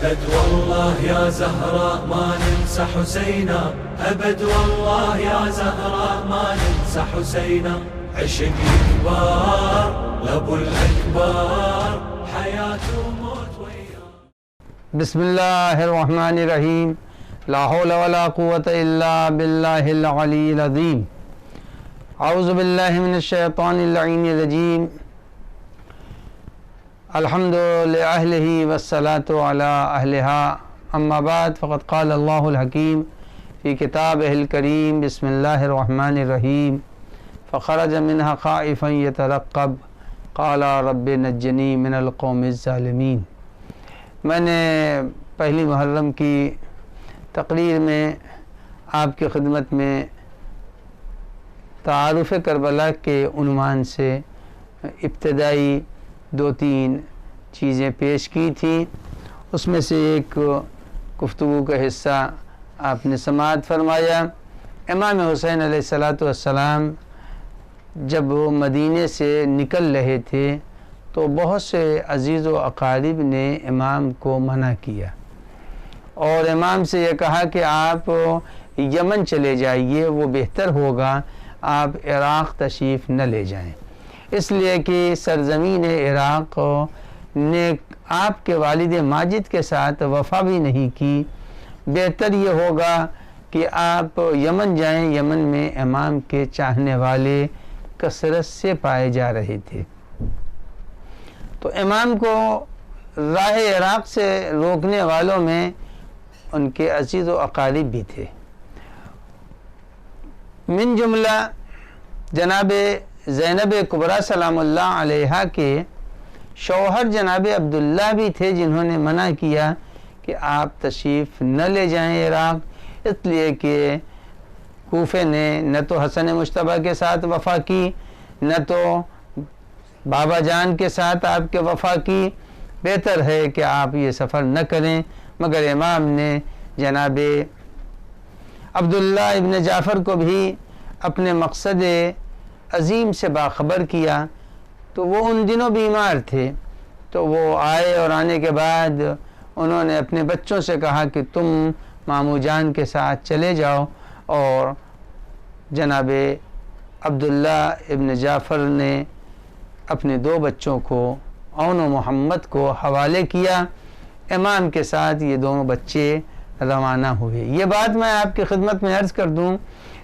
أبد والله يا زهراء ما ننسى حسينا، أبد والله يا زهراء ما ننسى حسينا، عشق كبار لأبو الأكبار حياة وموت وياه. بسم الله الرحمن الرحيم. لا حول ولا قوة إلا بالله العلي العظيم. أعوذ بالله من الشيطان اللعين الرجيم. الحمد لأهله والصلاة على أهلها. أما بعد فقد قال الله الحكيم في كتابه الكريم بسم الله الرحمن الرحيم. فخرج منها خائفا يترقب قال رب نجني من القوم الظالمين. میں نے پہلی محرم کی تقریر میں آپ کی خدمت میں تعارف کربلا کے عنوان سے ابتدائی 2-3 چیزیں پیش کی تھیں. اس میں سے ایک گفتگو کا حصہ آپ نے سماعت فرمایا. امام حسین علیہ السلام جب وہ مدینے سے نکل رہے تھے تو بہت سے عزیز و اقارب نے امام کو منع کیا اور امام سے یہ کہا کہ آپ یمن چلے جائیے، وہ بہتر ہوگا، آپ عراق تشریف نہ لے جائیں، اس لیے کہ سرزمین عراق نے آپ کے والد ماجد کے ساتھ وفا بھی نہیں کی. بہتر یہ ہوگا کہ آپ یمن جائیں. یمن میں امام کے چاہنے والے کثرت سے پائے جا رہے تھے. تو امام کو راہ عراق سے روکنے والوں میں ان کے عزیز و اقارب بھی تھے. من جملہ جناب زینب کبریٰ سلام اللہ علیہا کے شوہر جناب عبداللہ بھی تھے، جنہوں نے منع کیا کہ آپ تشریف نہ لے جائیں عراق، اس لیے کہ کوفے نے نہ تو حسن مجتبیٰ کے ساتھ وفا کی، نہ تو بابا جان کے ساتھ آپ کے وفا کی. بہتر ہے کہ آپ یہ سفر نہ کریں. مگر امام نے جناب عبداللہ ابن جعفر کو بھی اپنے مقصد عظیم سے باخبر کیا. تو وہ ان دنوں بیمار تھے، تو وہ آئے اور آنے کے بعد انہوں نے اپنے بچوں سے کہا کہ تم مامو جان کے ساتھ چلے جاؤ، اور جناب عبداللہ ابن جعفر نے اپنے 2 بچوں کو اون و محمد کو حوالے کیا. امام کے ساتھ یہ دونوں بچے روانہ ہوئے. یہ بات میں آپ کی خدمت میں عرض کر دوں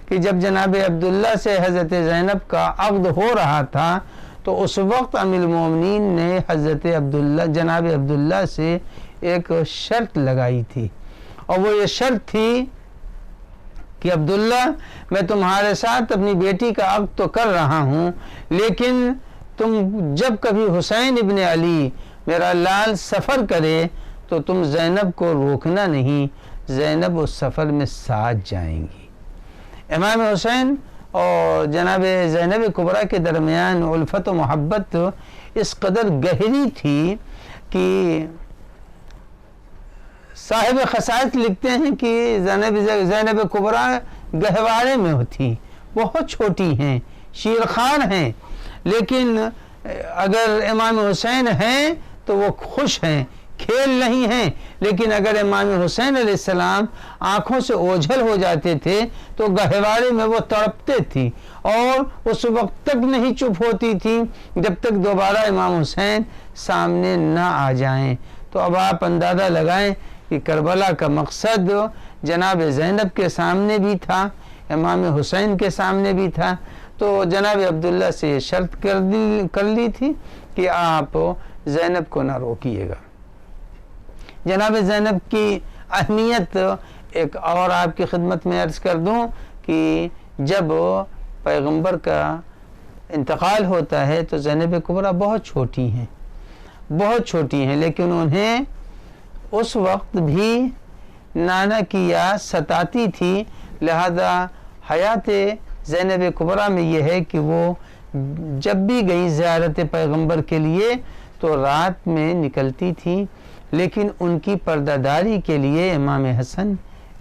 کہ جب جناب عبداللہ سے حضرت زینب کا عقد ہو رہا تھا تو اس وقت ام المومنین نے حضرت جناب عبداللہ سے ایک شرط لگائی تھی، اور وہ یہ شرط تھی کہ عبداللہ میں تمہارے ساتھ اپنی بیٹی کا عقد تو کر رہا ہوں، لیکن تم جب کبھی حسین ابن علی میرا لال سفر کرے تو تم زینب کو روکنا نہیں، زینب اس سفر میں ساتھ جائیں گی. امام حسین اور جناب زینب کبریٰ کے درمیان الفت و محبت اس قدر گہری تھی کہ صاحب خصائص لکھتے ہیں کہ زینب کبریٰ گہوارے میں ہوتی، بہت چھوٹی ہیں، شیرخوار ہیں، لیکن اگر امام حسین ہیں تو وہ خوش ہیں، کھیل نہیں ہیں. لیکن اگر امام حسین علیہ السلام آنکھوں سے اوجھل ہو جاتے تھے تو گہوارے میں وہ تڑپتے تھی، اور اس وقت تک نہیں چپ ہوتی تھی جب تک دوبارہ امام حسین سامنے نہ آ جائیں. تو اب آپ اندازہ لگائیں کہ کربلا کا مقصد جناب زینب کے سامنے بھی تھا، امام حسین کے سامنے بھی تھا. تو جناب عبداللہ سے یہ شرط کر لی تھی کہ آپ زینب کو نہ روکیے گا. جناب زینب کی اہمیت ایک اور آپ کی خدمت میں عرض کر دوں کہ جب پیغمبر کا انتقال ہوتا ہے تو زینب کبریٰ بہت چھوٹی ہیں، لیکن انہیں اس وقت بھی نانا کی یاد ستاتی تھی. لہذا حیات زینب کبریٰ میں یہ ہے کہ وہ جب بھی گئی زیارت پیغمبر کے لیے تو رات میں نکلتی تھی، لیکن ان کی پردہ داری کے لیے امام حسن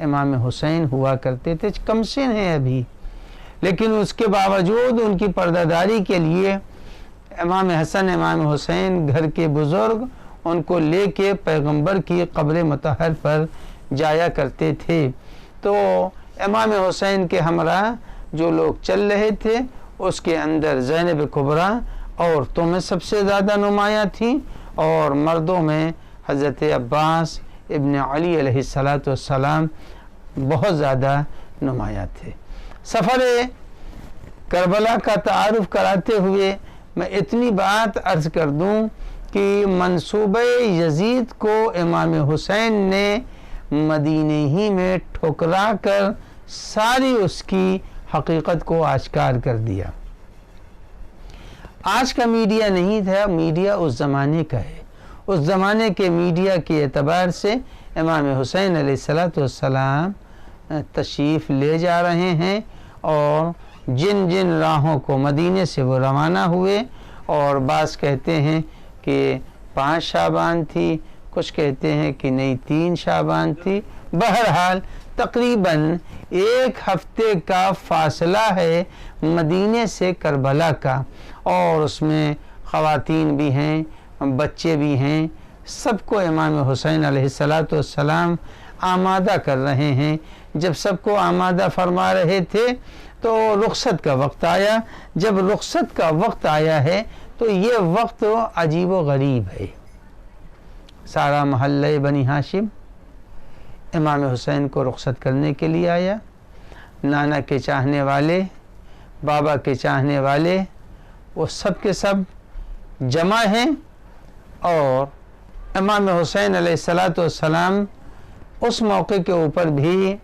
امام حسین ہوا کرتے تھے. کم سن ہیں ابھی، لیکن اس کے باوجود ان کی پردہ داری کے لیے امام حسن امام حسین گھر کے بزرگ ان کو لے کے پیغمبر کی قبر مطہر پر جایا کرتے تھے۔ تو امام حسین کے ہمراہ جو لوگ چل رہے تھے اس کے اندر زینب کبریٰ عورتوں میں سب سے زیادہ نمایاں تھیں، اور مردوں میں حضرت عباس ابن علی علیہ السلام بہت زیادہ نمایاں تھے۔ سفر کربلا کا تعارف کراتے ہوئے میں اتنی بات عرض کر دوں کہ منصوبہ یزید کو امام حسین نے مدینے ہی میں ٹھکرا کر ساری اس کی حقیقت کو آشکار کر دیا۔ آج کا میڈیا نہیں تھا، میڈیا اس زمانے کا ہے۔ اس زمانے کے میڈیا کے اعتبار سے امام حسین علیہ السلام تشریف لے جا رہے ہیں، اور جن جن راہوں کو مدینے سے وہ روانہ ہوئے، اور بعض کہتے ہیں کہ 5 شعبان تھی، کچھ کہتے ہیں کہ نہیں 3 شعبان تھی، بہرحال تقریباً 1 ہفتے کا فاصلہ ہے مدینے سے کربلا کا، اور اس میں خواتین بھی ہیں، بچے بھی ہیں، سب کو امام حسین علیہ السلام آمادہ کر رہے ہیں۔ جب سب کو آمادہ فرما رہے تھے تو رخصت کا وقت آیا۔ جب رخصت کا وقت آیا ہے تو یہ وقت عجیب و غریب ہے۔ سارا محلہ بنی ہاشم امام حسین کو رخصت کرنے کے لیے آیا۔ نانا کے چاہنے والے، بابا کے چاہنے والے، وہ سب کے سب جمع ہیں، اور امام حسین علیہ السلام اس موقع کے اوپر بھی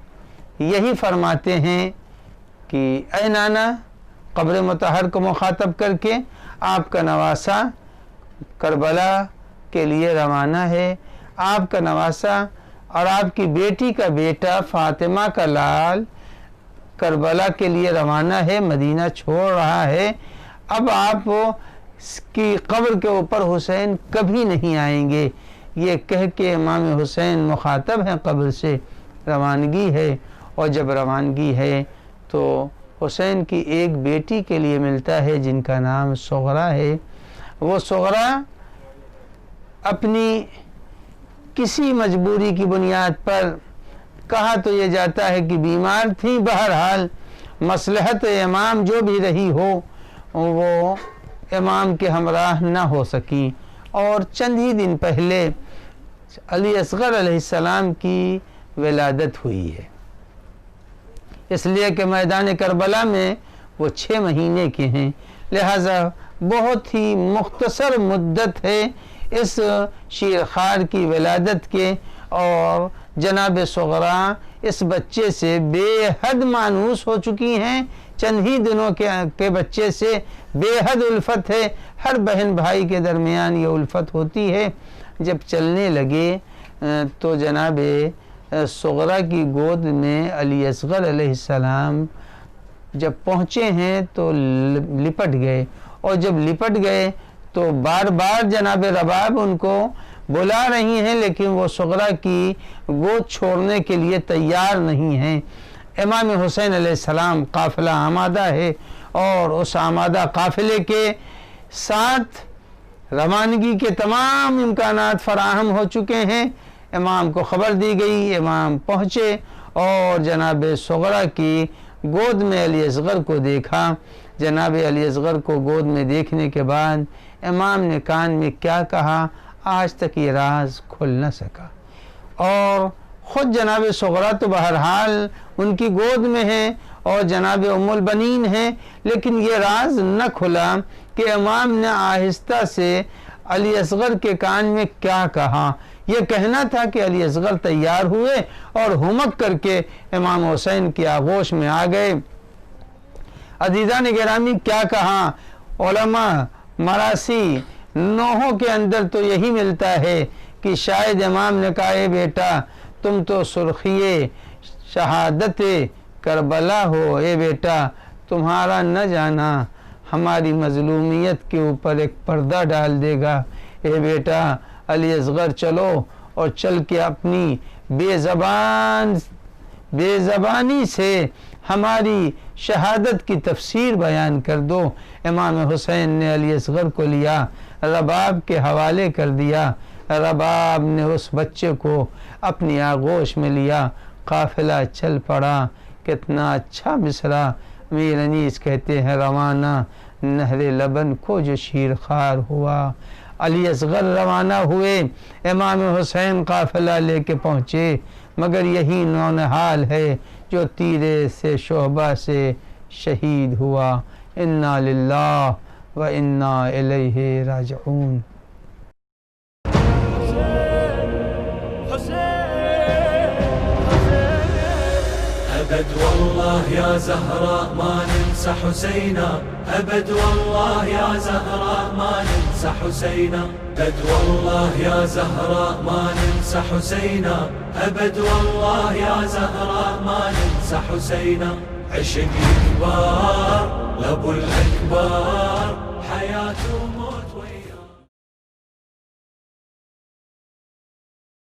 یہی فرماتے ہیں کہ اے نانا، قبر مطہر کو مخاطب کر کے آپ کا نواسا کربلا کے لیے روانہ ہے۔ آپ کا نواسا اور آپ کی بیٹی کا بیٹا فاطمہ کا لال کربلا کے لیے روانہ ہے، مدینہ چھوڑ رہا ہے۔ اب آپ کی قبر کے اوپر حسین کبھی نہیں آئیں گے، یہ کہہ کے امام حسین مخاطب ہیں قبر سے، روانگی ہے۔ اور جب روانگی ہے تو حسین کی ایک بیٹی کے لیے ملتا ہے جن کا نام صغرا ہے۔ وہ صغرا اپنی کسی مجبوری کی بنیاد پر، کہا تو یہ جاتا ہے کہ بیمار تھی، بہرحال مصلحت امام جو بھی رہی ہو وہ امام کے ہمراہ نہ ہو سکی، اور چند ہی دن پہلے علی اصغر علیہ السلام کی ولادت ہوئی ہے، اس لیے کہ میدان کربلا میں وہ 6 مہینے کے ہیں، لہذا بہت ہی مختصر مدت ہے اس شیرخوار کی ولادت کے، اور جناب صغرا اس بچے سے بے حد مانوس ہو چکی ہیں۔ چند ہی دنوں کے بچے سے بے حد الفت ہے، ہر بہن بھائی کے درمیان یہ الفت ہوتی ہے۔ جب چلنے لگے تو جناب صغرا کی گود میں علی اصغر علیہ السلام جب پہنچے ہیں تو لپٹ گئے، اور جب لپٹ گئے تو بار بار جناب رباب ان کو بلا رہی ہیں، لیکن وہ صغرا کی گود چھوڑنے کے لیے تیار نہیں ہیں۔ امام حسین علیہ السلام قافلہ آمادہ ہے، اور اس آمادہ قافلے کے ساتھ روانگی کے تمام امکانات فراہم ہو چکے ہیں۔ امام کو خبر دی گئی، امام پہنچے اور جناب صغرا کی گود میں علی اصغر کو دیکھا۔ جناب علی اصغر کو گود میں دیکھنے کے بعد امام نے کان میں کیا کہا آج تک یہ راز کھل نہ سکا، اور خود جناب صغرا تو بہرحال ان کی گود میں ہیں اور جناب ام البنین ہیں، لیکن یہ راز نہ کھلا کہ امام نے آہستہ سے علی اصغر کے کان میں کیا کہا۔ یہ کہنا تھا کہ علی اصغر تیار ہوئے اور ہمک کر کے امام حسین کی آغوش میں آ گئے۔ عزیزان گرامی، کیا کہا علماء مراسی نوحوں کے اندر تو یہی ملتا ہے کہ شاید امام نے کہا اے بیٹا تم تو سرخیے شہادت کربلا ہو، اے بیٹا تمہارا نہ جانا ہماری مظلومیت کے اوپر ایک پردہ ڈال دے گا۔ اے بیٹا علی اصغر چلو اور چل کے اپنی بے زبانی سے ہماری شہادت کی تفسیر بیان کر دو۔ امام حسین نے علی اصغر کو لیا، رباب کے حوالے کر دیا۔ رباب نے اس بچے کو اپنی آغوش میں لیا، قافلہ چل پڑا۔ کتنا اچھا مصرع امیر انیس کہتے ہیں، روانہ نہر لبن کو جو شیر خوار ہوا۔ علی اصغر روانہ ہوئے، امام حسین قافلہ لے کے پہنچے، مگر یہی نونہال ہے جو تیرے سے شعبہ سے شہید ہوا۔ انا للہ و انا الیہ راجعون۔ أبد والله يا زهراء ما ننسى حسينا، أبد والله يا زهراء ما ننسى حسينا، أبد والله يا زهراء ما ننسى حسينا، أبد والله يا زهراء ما ننسى حسينا. عشق كبار لأبو الأكبر، حياة وموت وياه.